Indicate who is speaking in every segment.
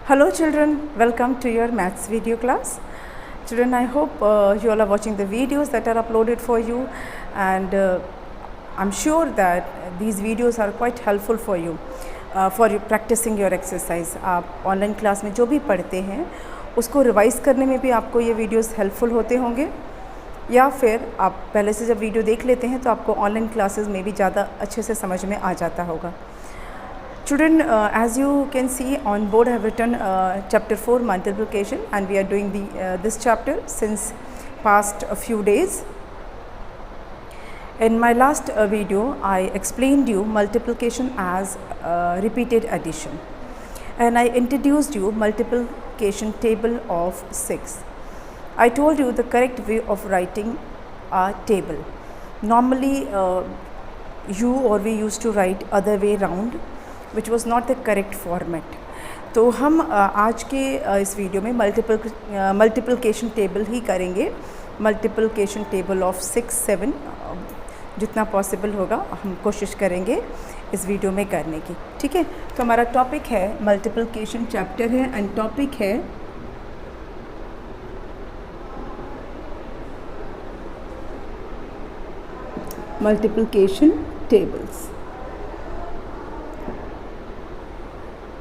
Speaker 1: Hello children, welcome to your maths video class. Children, I hope you all are watching the videos that are uploaded for you, and I'm sure that these videos are quite helpful for you practicing your exercise. आप online class में जो भी पढ़ते हैं उसको revise करने में भी आपको ये वीडियोस हेल्पफुल होते होंगे, या फिर आप पहले से जब वीडियो देख लेते हैं तो आपको ऑनलाइन क्लासेस में भी ज़्यादा अच्छे से समझ में आ जाता होगा. Children, as you can see on board, I have written chapter 4 multiplication, and we are doing this chapter since past a few days. In my last video, I explained you multiplication as repeated addition, and I introduced you multiplication table of 6. I told you the correct way of writing a table. Normally, you or we used to write other way round, which was not the correct format. तो हम आज के इस video में multiplication table ही करेंगे. Multiplication table of 6, 7 जितना possible होगा हम कोशिश करेंगे इस वीडियो में करने की. ठीक है, तो हमारा टॉपिक है मल्टीप्लिकेशन चैप्टर है, एंड टॉपिक है मल्टीप्लिकेशन टेबल्स.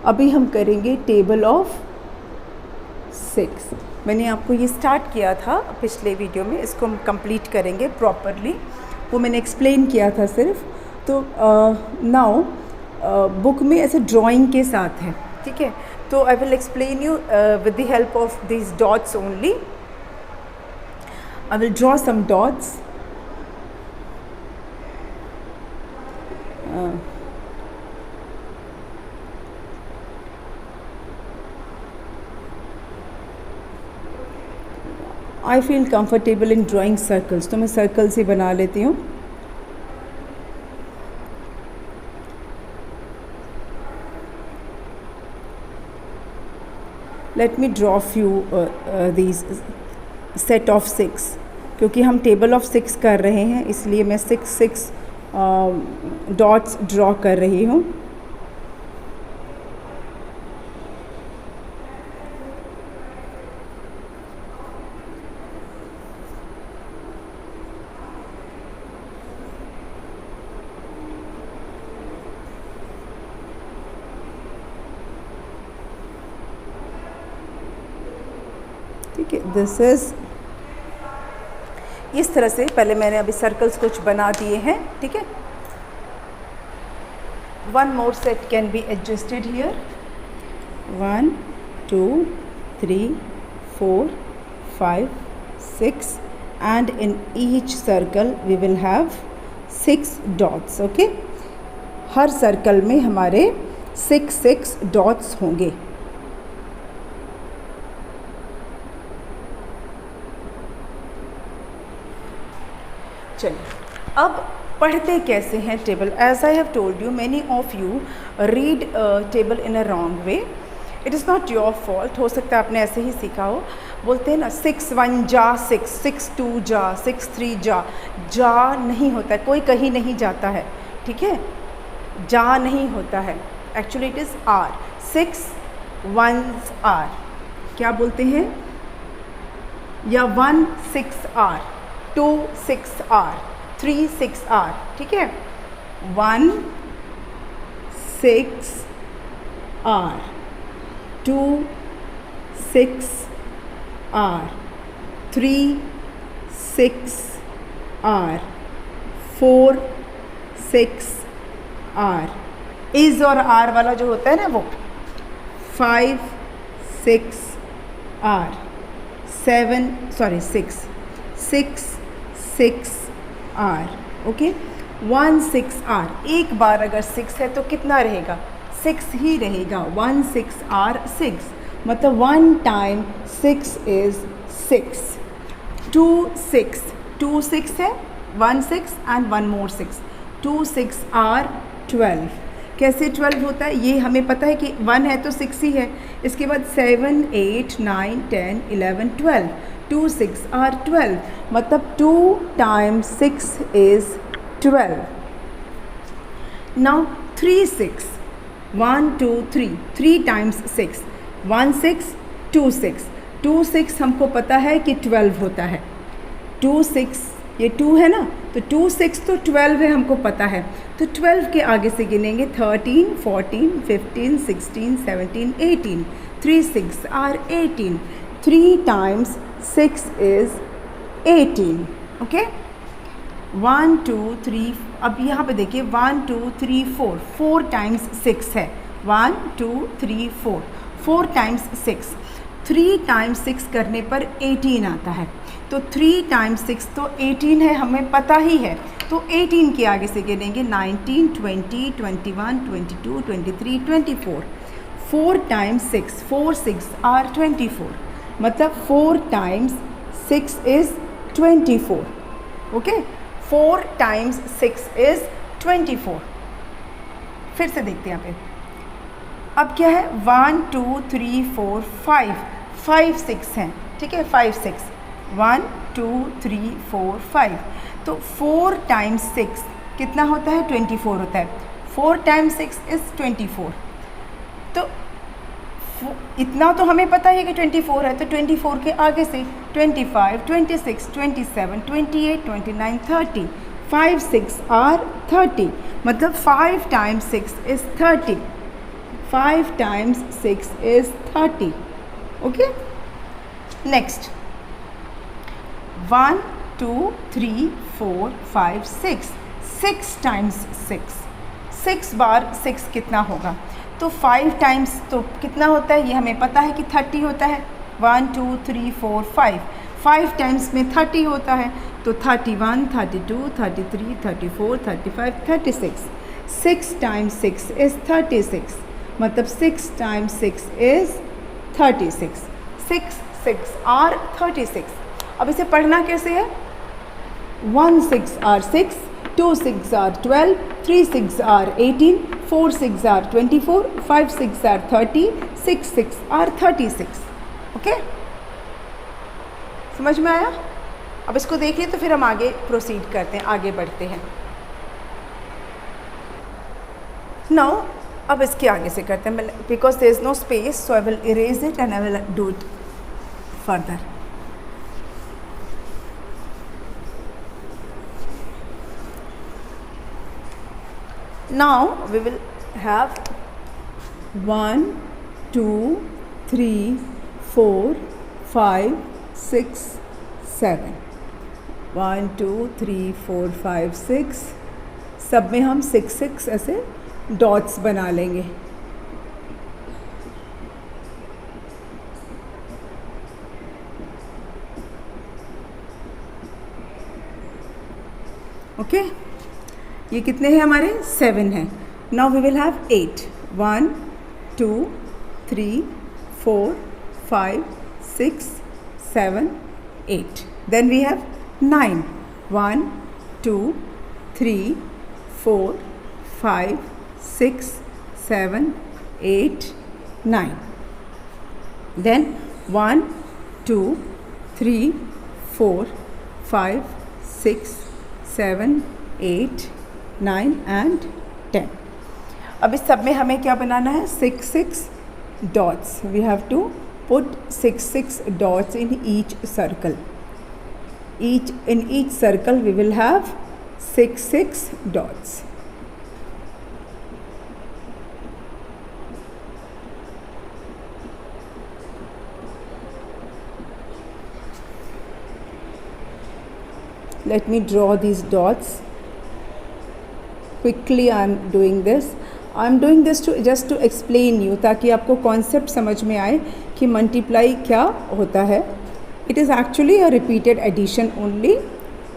Speaker 1: अभी हम करेंगे टेबल ऑफ 6. मैंने आपको ये स्टार्ट किया था पिछले वीडियो में, इसको हम कंप्लीट करेंगे प्रॉपरली. वो मैंने एक्सप्लेन किया था सिर्फ. तो नाउ बुक में ऐसे ड्राइंग के साथ है. ठीक है, तो I will explain you with the help of this dots only. I will draw some dots. I feel comfortable in drawing circles, तो मैं सर्कल्स ही बना लेती हूँ. Let me draw few these set of 6, क्योंकि हम टेबल ऑफ 6 कर रहे हैं इसलिए मैं 6 डॉट्स ड्रॉ कर रही हूँ. ठीक है, दिस इज़ इस तरह से. पहले मैंने अभी सर्कल्स कुछ बना दिए हैं. ठीक है, one more set can be adjusted here. 1 2 3 4 5 6, and in each circle we will have 6 dots. okay, her circle में हमारे 6 डॉट्स होंगे. चलिए, अब पढ़ते कैसे हैं table. As I have told you, many of you read table in a wrong way. It is not your fault. हो सकता है आपने ऐसे ही सीखा हो. बोलते हैं ना 6 1 जा 6, 6 2 जा, 6 3 जा. जा नहीं होता है, कोई कहीं नहीं जाता है. ठीक है, जा नहीं होता है. Actually it is are. 6 1s are. क्या बोलते हैं? या 1 6 आर, 2 6 आर, 3 6 आर. ठीक है, 1 6 are, 2 6 are, 3 6 are, 4 6 are. Is और आर वाला जो होता है ना वो 5 6 आर, 6 6 आर. Okay, 1 6 are. एक बार अगर 6 है तो कितना रहेगा? 6 ही रहेगा. 1 6 आर 6, मतलब 1 टाइम 6 इज़ 6. 2 6 है, 1 6 एंड 1 मोर 6. 2 6 आर 12. कैसे 12 होता है ये हमें पता है कि 1 है तो 6 ही है. इसके बाद 7 8 9 10 11 12. 2 6 आर 12, मतलब 2 टाइम्स 6 इज़ 12. नाउ 3 6, 1 2 3, 3 times 6, 1 6 2 6, 2 6 हमको पता है कि 12 होता है, 2 6 ये 2 है ना, तो 2 6 तो 12 है हमको पता है, तो 12 के आगे से गिनेंगे 13 14 15 16 17 18, 3 6 are 18, 3 times 6 is 18, ओके। 1 2 3, अब यहाँ पे देखिए 1 2 3 4, 4 टाइम्स 6 है, 1 2 3 4, 4 टाइम्स 6, 3 टाइम्स 6 करने पर 18 आता है, तो 3 टाइम्स 6 तो 18 है, हमें पता ही है, तो 18 के आगे से गिनेंगे 19 20 21 22 23 24, 4 टाइम्स 6, 4 6 आर 24, मतलब 4 times 6 is 24, okay. 4 times 6 is 24। फिर से देखते हैं यहाँ पे, अब क्या है 1 2 3 4 5, 5 6 हैं, ठीक है, 5 6, 1 2 3 4 5, तो 4 टाइम्स 6 कितना होता है 24 होता है, 4 टाइम्स 6 इज़ 24, तो इतना तो हमें पता है कि 24 है, तो 24 के आगे से 25 26 27 28 29 30, 5 6 आर 30, मतलब 5 times 6 is 30, 5 times 6 is 30, okay. Next 1 2 3 4 5 6, 6 times 6, 6 बार 6 कितना होगा, तो 5 टाइम्स तो कितना होता है ये हमें पता है कि 30 होता है, 1 2 3 4 5, 5 टाइम्स में 30 होता है, तो 31 32 33 34 35 36, 6 टाइम्स 6 इज़ 36, मतलब 6 टाइम्स 6 इज़ 36, 6 6 आर 36। अब इसे पढ़ना कैसे है, 1 6 are 6, 2 6 are 12, 3 6 are 18, 4 6 are 24, 5 6 are 30, 6 6 are 36, okay. समझ में आया? अब इसको देखिए तो फिर हम आगे प्रोसीड करते हैं, आगे बढ़ते हैं। नाउ अब इसके आगे से करते हैं, because there is no space, so I will erase it and I will do it further. Now we will have 1 2 3 4 5 6 7, 1 2 3 4 5 6, सब में हम 6 6 ऐसे डॉट्स बना लेंगे, ओके। ये कितने हैं हमारे 7 हैं। Now we will have 8, 1 2 3 4 5 6 7 8, then we have 9, 1 2 3 4 5 6 7 8 9, then 1 2 3 4 5 6 7 8 9 and 10। अब इस सब में हमें क्या बनाना है, 6 6 dots, we have to put 6 6 dots in each circle, in each circle we will have 6 6 dots। Let me draw these dots quickly। I am doing this to just to explain you, ताकि आपको concept समझ में आए कि multiply क्या होता है। It is actually a repeated addition only।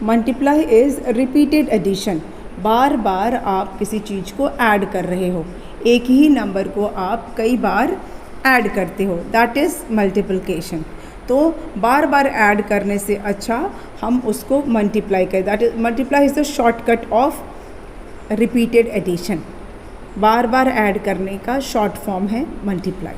Speaker 1: Multiply is repeated addition, बार बार आप किसी चीज़ को ऐड कर रहे हो, एक ही नंबर को आप कई बार ऐड करते हो, दैट इज़ मल्टीप्लिकेशन। तो बार बार ऐड करने से अच्छा हम उसको मल्टीप्लाई करें, that is multiply is the shortcut of repeated addition. बार बार ऐड करने का शॉर्ट फॉर्म है multiply.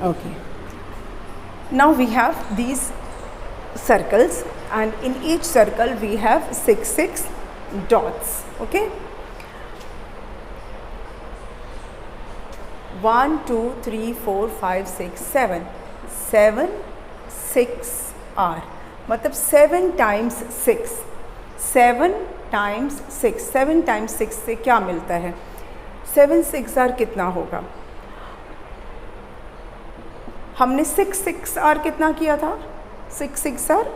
Speaker 1: Okay, now we have these circles and in each circle we have 6 dots. Okay, 1 2 3 4 5 6 7 7 6 are, मतलब 7 times 6, 7 times 6, 7 times 6 से क्या मिलता है? 7 6 आर कितना होगा? हमने 6 6 आर कितना किया था? 6 6 आर,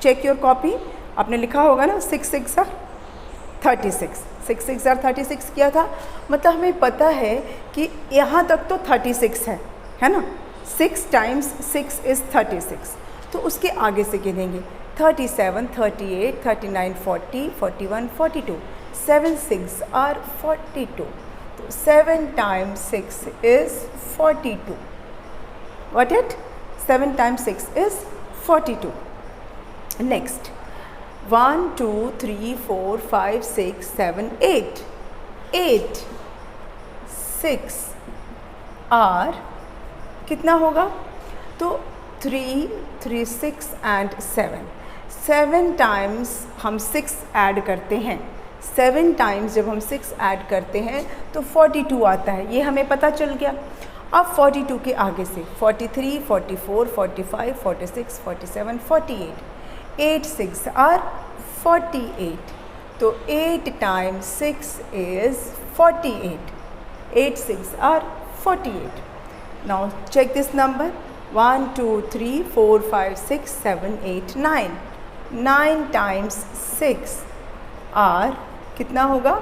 Speaker 1: चेक योर कॉपी, आपने लिखा होगा ना 6 6 आर 36, 6 6 आर 36 किया था। मतलब हमें पता है कि यहाँ तक तो 36 है ना, 6 times 6 is 36, तो उसके आगे से गिनेंगे 37 38 39 40 41 42, 7 6 are 42, तो 7 times 6 is 42. Got it? 7 times 6 is 42. Next, 1 2 3 4 5 6 7 8, 8 6 are कितना होगा? तो 3 3 6 and 7, 7 times हम 6 ऐड करते हैं, 7 times जब हम 6 ऐड करते हैं तो 42 आता है, ये हमें पता चल गया। अब 42 के आगे से 43 44 45 46 47 48, 8 6 are 48, तो 8 times 6 is 48, 8 6 are 48. Now check this number, 1 2 3 4 5 6 7 8 9, 9 times 6 are कितना होगा?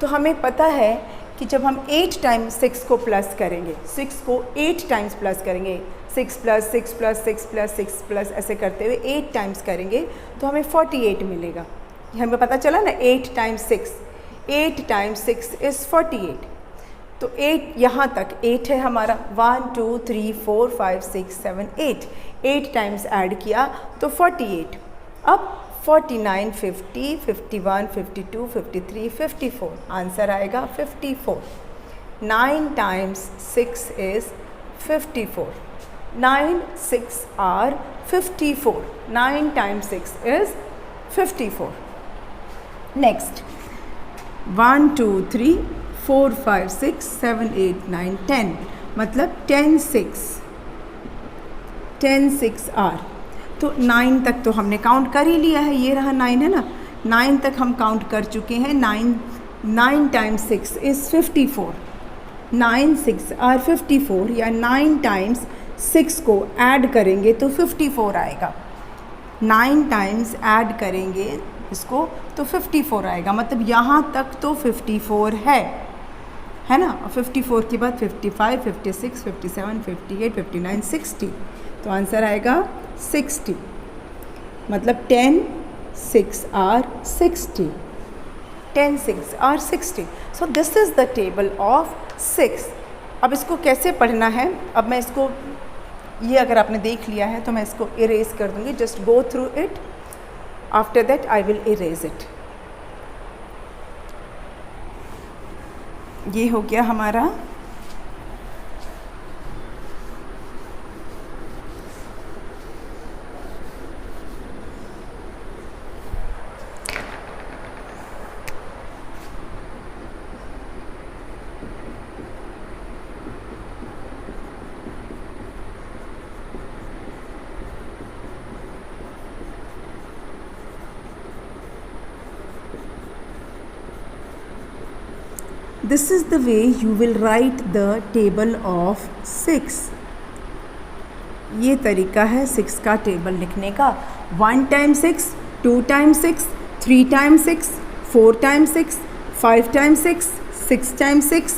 Speaker 1: तो हमें पता है कि जब हम 8 times 6 को प्लस करेंगे, 6 को 8 times प्लस करेंगे, 6 plus 6 plus 6 plus 6 plus ऐसे करते हुए 8 times करेंगे तो हमें 48 मिलेगा। हमें पता चला ना, 8 times 6, 8 times 6 is 48, तो 8 यहाँ तक 8 है हमारा, 1 2 3 4 5 6 7 8, 8 times ऐड किया तो 48। अब 49 50 51 52 53 54, आंसर आएगा 54। 9 times 6 is 54, 9 6 are 54, 9 times 6 is 54. Next, 1 2 3 4 5 6 7 8 9 10, मतलब 10 6 are, तो 9 तक तो हमने काउंट कर ही लिया है, ये रहा 9 है ना, 9 तक हम काउंट कर चुके हैं। 9 times 6 is 54, 9 6 are 54, या 9 times 6 को ऐड करेंगे तो 54 आएगा, 9 times ऐड करेंगे इसको तो 54 आएगा, मतलब यहाँ तक तो 54 है ना। 54 के बाद 55 56 57 58 59 60, तो आंसर आएगा 60, मतलब 10 6 are 60, 10 6 are 60. So this is the table of 6. अब इसको कैसे पढ़ना है? अब मैं इसको, ये अगर आपने देख लिया है तो मैं इसको इरेज कर दूँगी, just go through it, after that I will erase it. ये हो गया हमारा This is the way you will write the table of 6. ये तरीका है 6 का टेबल लिखने का। 1 times 6, 2 times 6, 3 times 6, 4 times 6, 5 times 6, 6 times 6,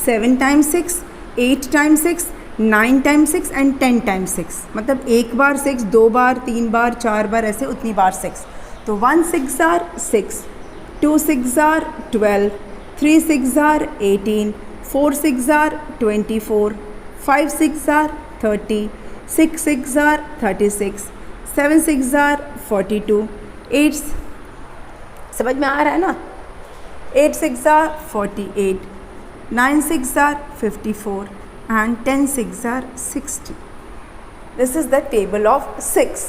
Speaker 1: 7 times 6, 8 times 6, 9 times 6 and 10 times 6, मतलब एक बार 6, 2 बार, 3 बार, 4 बार, ऐसे उतनी बार 6। तो 1 6 are 6, 2 6 are 12, 3 6 are 18, 4 6 are 24, 5 6 are 30, 6 6 are 36, 7 6 are 42, 8, समझ में आ रहा है ना, 8 6 are 48, 9 6 are 54 and 10 6 are 60. This is the table of 6.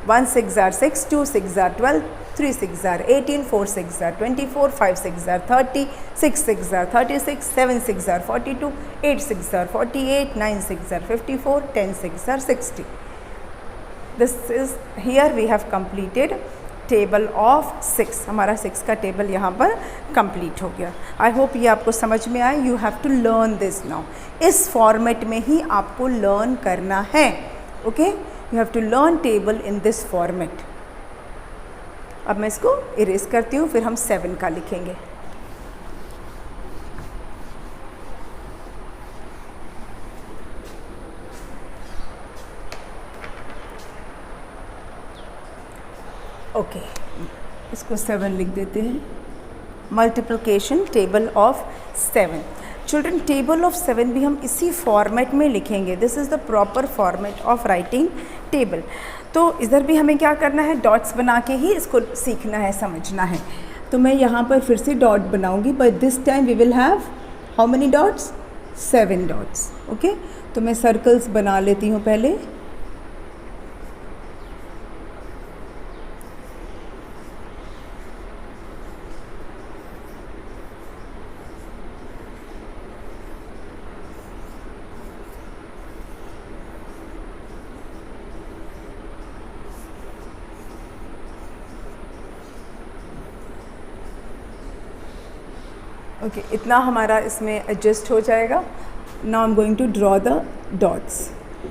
Speaker 1: 1 6 are 6, 2 6 are 12, 3 6 are 18, 4 6 are 24, 5 6 are 30, 6 6 are 36, 7 6 are 42, 8 6 are 48, 9 6 are 54, 10 6 are 60. This is, here we have completed table of 6. हमारा 6 का table यहाँ पर complete हो गया. आई होप ये आपको समझ में आए. You have to learn this now. इस फॉर्मेट में ही आपको लर्न करना है. Okay, you have to learn table in this format. अब मैं इसको इरेज करती हूँ, फिर हम 7 का लिखेंगे. ओके, इसको 7 लिख देते हैं. Multiplication table of 7. Children, table of 7 भी हम इसी फॉर्मेट में लिखेंगे. This is the proper format of writing table. तो इधर भी हमें क्या करना है, डॉट्स बना के ही इसको सीखना है, समझना है. तो मैं यहाँ पर फिर से डॉट बनाऊँगी, but this time we will have how many dots, 7 dots. Okay, तो मैं सर्कल्स बना लेती हूँ पहले. ओके, इतना हमारा इसमें एडजस्ट हो जाएगा. Now I am going to draw the dots.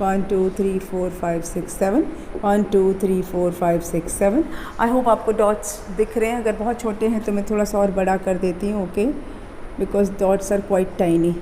Speaker 1: 1 2 3 4 5 6 7. 1 2 3 4 5 6 7. I hope आपको डॉट्स दिख रहे हैं. अगर बहुत छोटे हैं तो मैं थोड़ा सा और बड़ा कर देती हूँ. Okay, because dots are quite tiny.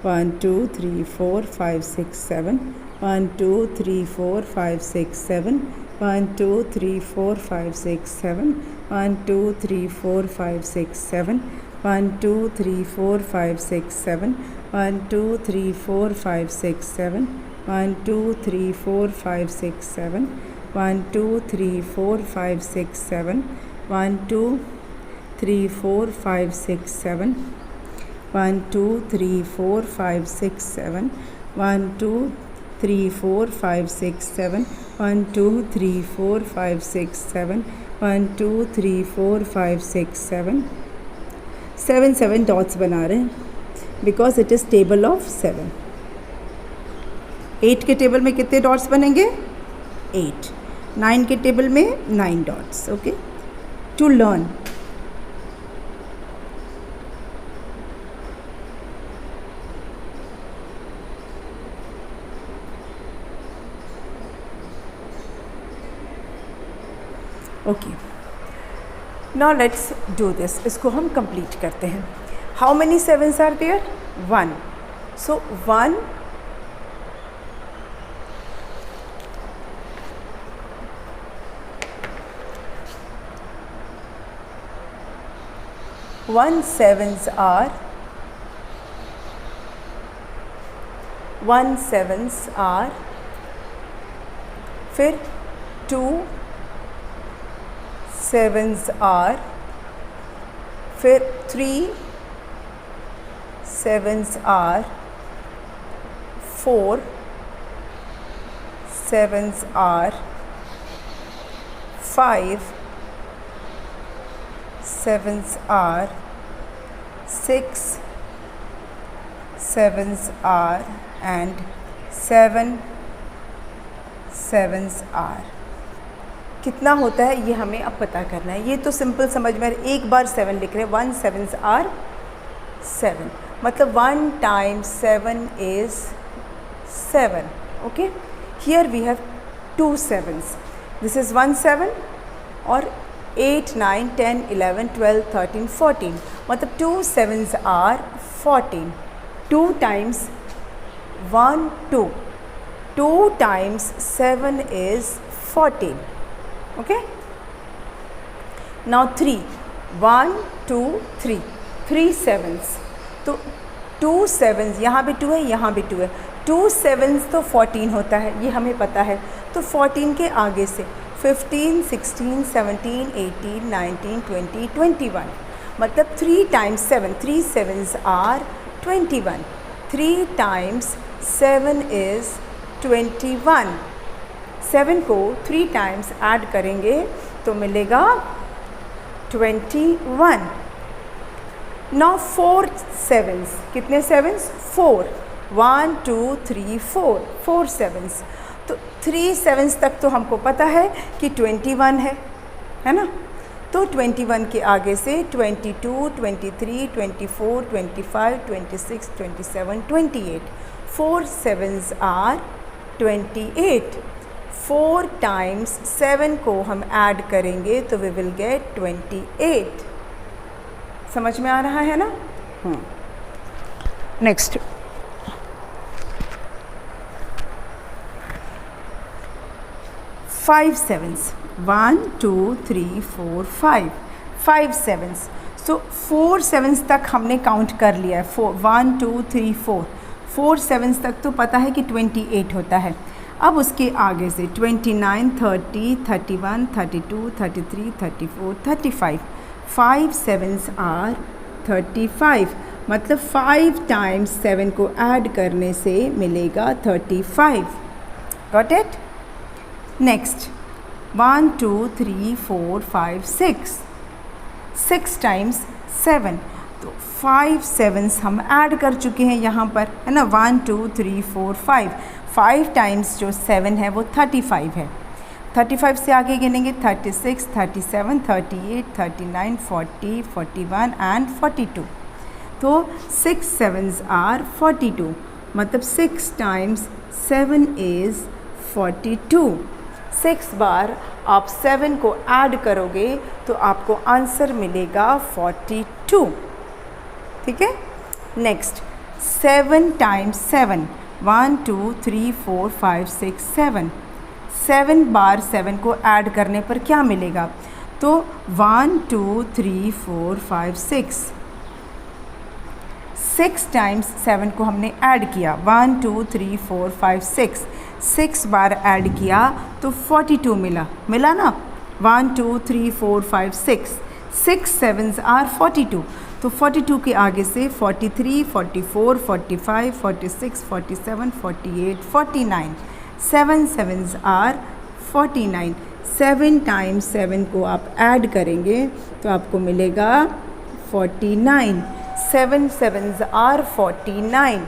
Speaker 1: One, 2, 3, 4, 5, 6, 7. 1 2 3 4 5 6 7. 1 2 3 4 5 6 7. 1 2 3 4 5 6 7. 1 2 3 4 5 6 7. 1 2 3 4 5 6 7. 1 2 3 4 5 6 7. 1 2 3 4 5 6 7. 1 2 3 4 5 6 7. 1 2 3 4 5 6 7. 1 2 3 4 5 6 7. 1 2 3 4 5 6 7. 1 2 3 4 5 6 7. 7 dots बना रहे हैं because it is table of 7. 8 के टेबल में कितने डॉट्स बनेंगे, 8. 9 के टेबल में 9 dots. Okay, to learn. Okay, now let's do this. इसको हम कंप्लीट करते हैं. How many 7s are there, 1. So 1 1 7s are 1 7s are. फिर 2 7s are. फिर 3 7s are. 4 7s are. 5 7s are. 6 7s are. and 7 7s are. कितना होता है ये हमें अब पता करना है. ये तो सिंपल समझ में, एक बार 7 लिख रहे हैं. 1 7s are 7, मतलब 1 times 7 is 7. Okay, here we have 2 7s. this is 1 7 और 8 9 10 11 12 13 14, मतलब 2 7s are 14. 2 times 1 2. 2 times 7 is 14. Okay, now 3 1 2 3 3 7s. तो 2 7s, यहाँ भी 2 है, यहाँ भी 2 है. 2 7s तो 14 होता है, ये हमें पता है. तो 14 के आगे से 15 16 17 18 19 20 21, मतलब 3 times 7, 3 sevens are 21, 3 times 7 is 21। 7 को 3 टाइम्स ऐड करेंगे तो मिलेगा 21। नाउ 4 sevens, कितने sevens? 4, 1 2 3 4, 4 sevens। तो 3 sevens तक तो हमको पता है कि 21 है ना। तो 21 के आगे से 22, 23, 24, 25, 26, 27, 28, 4 sevens are 28। 4 टाइम्स 7 को हम ऐड करेंगे तो वी विल गेट 28। समझ में आ रहा है ना? Next, 5 sevens, 1 2 3 4 5, 5 sevens। सो 4 sevens तक हमने काउंट कर लिया है। 1 2 3 4, 4 sevens तक तो पता है कि 28 होता है। अब उसके आगे से 29, 30, 31, 32, 33, 34, 35, 5 sevens are 35। मतलब 5 टाइम्स 7 को ऐड करने से मिलेगा 35। Got it? Next, 1 2 3 4 5 6, 6 times 7। तो 5 sevens हम ऐड कर चुके हैं यहाँ पर, है ना। 1 2 3 4 5, 5 टाइम्स जो 7 है वो 35 है। 35 से आगे गिनेंगे 36, 37, 38, 39, 40, 41 एंड 42। तो 6 sevens are 42। मतलब 6 टाइम्स 7 is 42। 6 बार आप 7 को ऐड करोगे तो आपको आंसर मिलेगा 42। ठीक है। Next, 7 times 7, 1 2 3 4 5 6 7। 7 बार 7 को ऐड करने पर क्या मिलेगा? तो 1 2 3 4 5 6। 6 टाइम्स 7 को हमने ऐड किया, 1 2 3 4 5 6, 6 बार ऐड किया तो 42 मिला ना। 1 2 3 4 5 6, 6 sevens are 42। तो 42 के आगे से 43, 44, 45, 46, 47, 48, 49, 7 sevens are 49। 7 टाइम्स 7 को आप ऐड करेंगे तो आपको मिलेगा 49। 7 sevens are 49।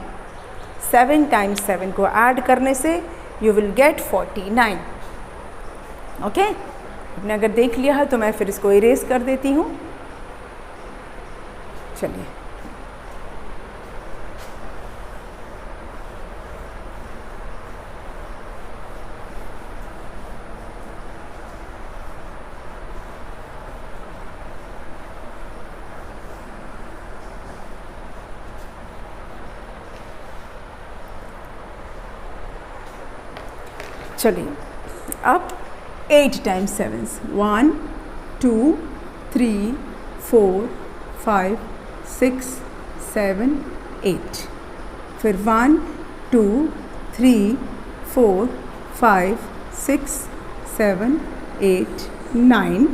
Speaker 1: 7 टाइम्स 7 को ऐड करने से यू विल गेट 49। ओके, आपने अगर देख लिया है तो मैं फिर इसको इरेज कर देती हूँ। चलिए, अब 8 टाइम्स 7, 1 2 3 4 5 6 7 8। फिर 1 2 3 4 5 6 7 8 9,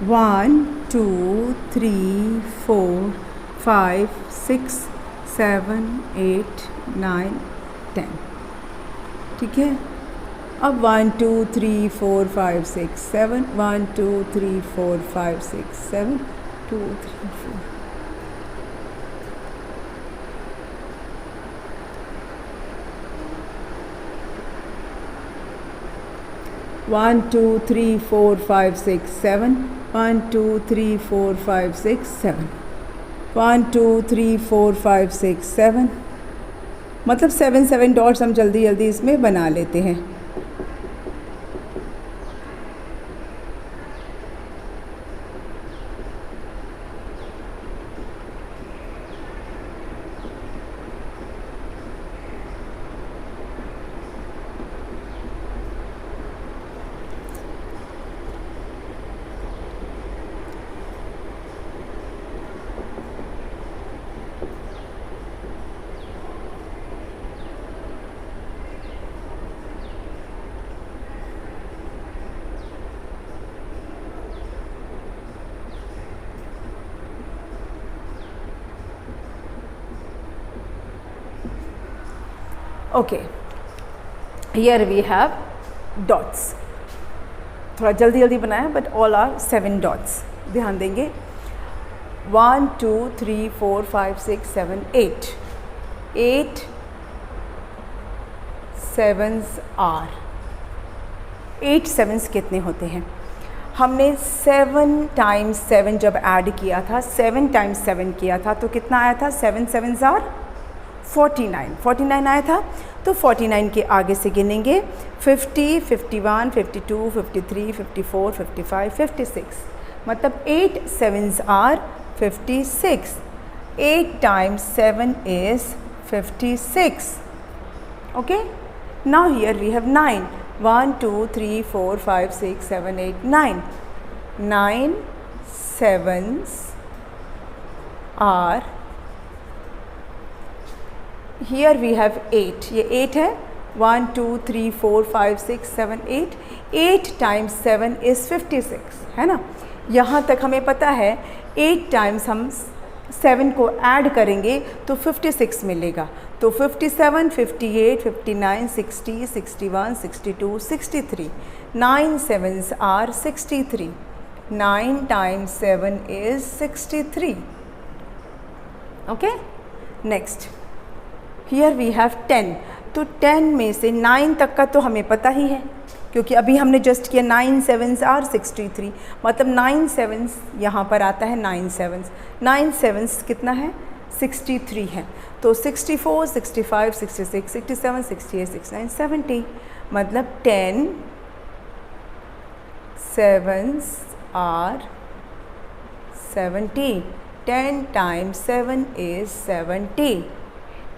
Speaker 1: 1 2 3 4 5 6 7 8 9 10। ठीक है। अब 1 2 3 4 5 6 7, 1 2 3 4 5 6 7 2 3 4। One, 2, 3, 4, 5, 6, 7. 1 2 3 4 5 6 7। 1 2 3 4 5 6 7। मतलब 7 7 डॉट्स हम जल्दी जल्दी इसमें बना लेते हैं। Okay, here we have dots. थोड़ा जल्दी जल्दी बनाया बट ऑल आर 7 dots. ध्यान देंगे 1 2 3 4 5 6 7 8 8 7s are 8 7s कितने होते हैं? हमने 7 times 7 जब ऐड किया था, 7 times 7 किया था तो कितना आया था? 7 7s are 49. 49 आया था. तो 49 के आगे से गिनेंगे 50 51 52 53 54 55 56. मतलब 8 7s are 56. 8 times 7 is 56. Okay. Now here we have 9. 1 2 3 4 5 6 7 8 9. 9 7s are, here we have 8. ये 8 है. 1 2 3 4 5 6 7 8. 8 times 7 is 56 है ना. यहाँ तक हमें पता है 8 times हम 7 को ऐड करेंगे तो 56 मिलेगा. तो 57 58 59 60 61 62 63. 9 7s are 63. 9 times 7 is 63. Okay. Next. Here we have 10. तो 10 में से 9 तक का तो हमें पता ही है क्योंकि अभी हमने जस्ट किया 9 7s are 63. मतलब 9 7s यहाँ पर आता है 9 7s. 9 7s कितना है? 63 है. तो 64 65 66 67 68 69 70. मतलब 10 7s are 70. 10 times 7 is 70.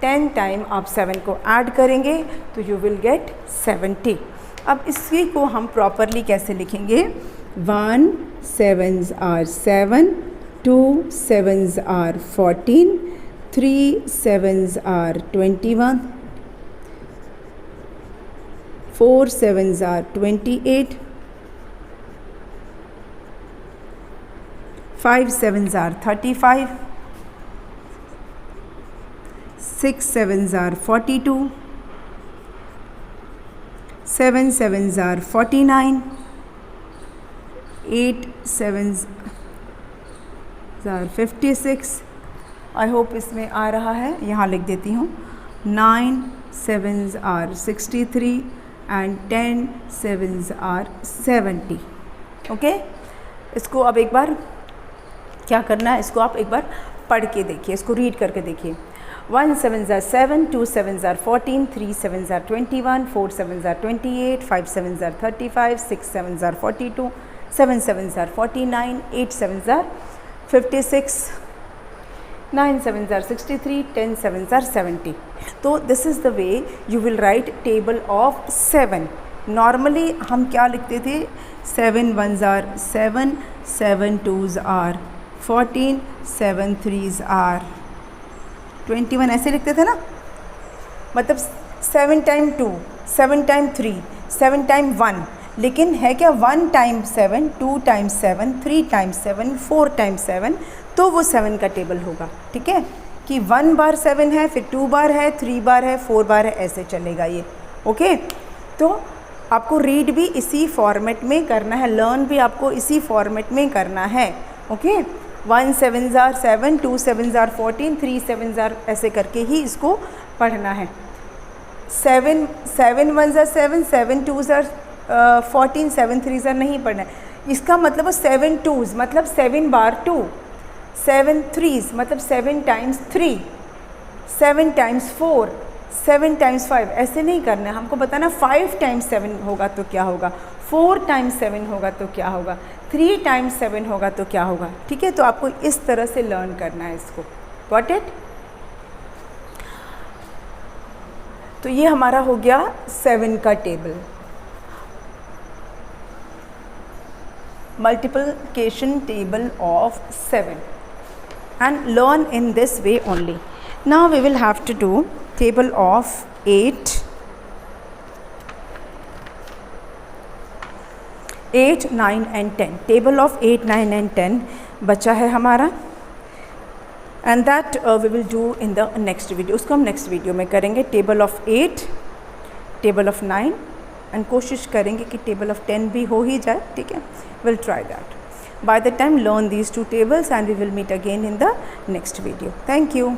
Speaker 1: 10 time आप 7 को ऐड करेंगे तो यू विल गेट 70. अब इसी को हम प्रॉपरली कैसे लिखेंगे? 1 7s are 7, 2 7s are 14, 3 7s are 21, 4 7s are 28, 5 7s are 35, 6 7s are 42, 7 7s are 49, 8 7s are 56. I hope इसमें आ रहा है. यहाँ लिख देती हूँ 9 7s are 63 and 10 7s are 70. Okay. इसको अब एक बार क्या करना है? इसको आप एक बार पढ़ के देखिए, इसको रीड करके देखिए. 1 7s are 7, 2 7s are 14, 3 7s are 21, 4 7s are 28, 5 7s are 35, 6 7s are 42, 7 7s are 49, 8 7s are 56, 9 7s are 63, 10 7s are 70. तो this is the way you will write table of 7. Normally हम क्या लिखते थे? 7 1s are 7, 7 2s are 14, 7 3s are 21 ऐसे लिखते थे ना. मतलब 7 टाइम 2, 7 टाइम 3, 7 टाइम 1. लेकिन है क्या? 1 टाइम 7, 2 टाइम 7, 3 टाइम 7, 4 टाइम 7. तो वो 7 का टेबल होगा. ठीक है कि 1 बार 7 है, फिर 2 बार है, 3 बार है, 4 बार है, ऐसे चलेगा ये. ओके. तो आपको रीड भी इसी फॉर्मेट में करना है, लर्न भी आपको इसी फॉर्मेट में करना है. Okay. 1 7s are 7, 2 7s are 14, 3 7s are ऐसे करके ही इसको पढ़ना है. 7 1s are 7, 7 2s are 14, 7 3s are नहीं पढ़ना है. इसका मतलब 7 2s मतलब 7 बार 2, 7 3s मतलब 7 टाइम्स 3, 7 टाइम्स 4, 7 टाइम्स 5 ऐसे नहीं करना है. हमको बताना 5 टाइम्स 7 होगा तो क्या होगा, 4 टाइम्स 7 होगा तो क्या होगा, 3 टाइम्स 7 होगा तो क्या होगा. ठीक है. तो आपको इस तरह से लर्न करना है इसको. Got it. तो ये हमारा हो गया 7 का table. Multiplication table of 7 and learn in this way only. Now we will have to do table of 8, 9 and 10. Table of 8 9 and 10 बचा है हमारा. And that we will do in the next video. उसको हम next video में करेंगे. Table of 8, table of 9 and कोशिश करेंगे कि टेबल ऑफ 10 भी हो ही जाए. ठीक है, will try that. By the time learn these two tables and we will meet again in the next video. Thank you.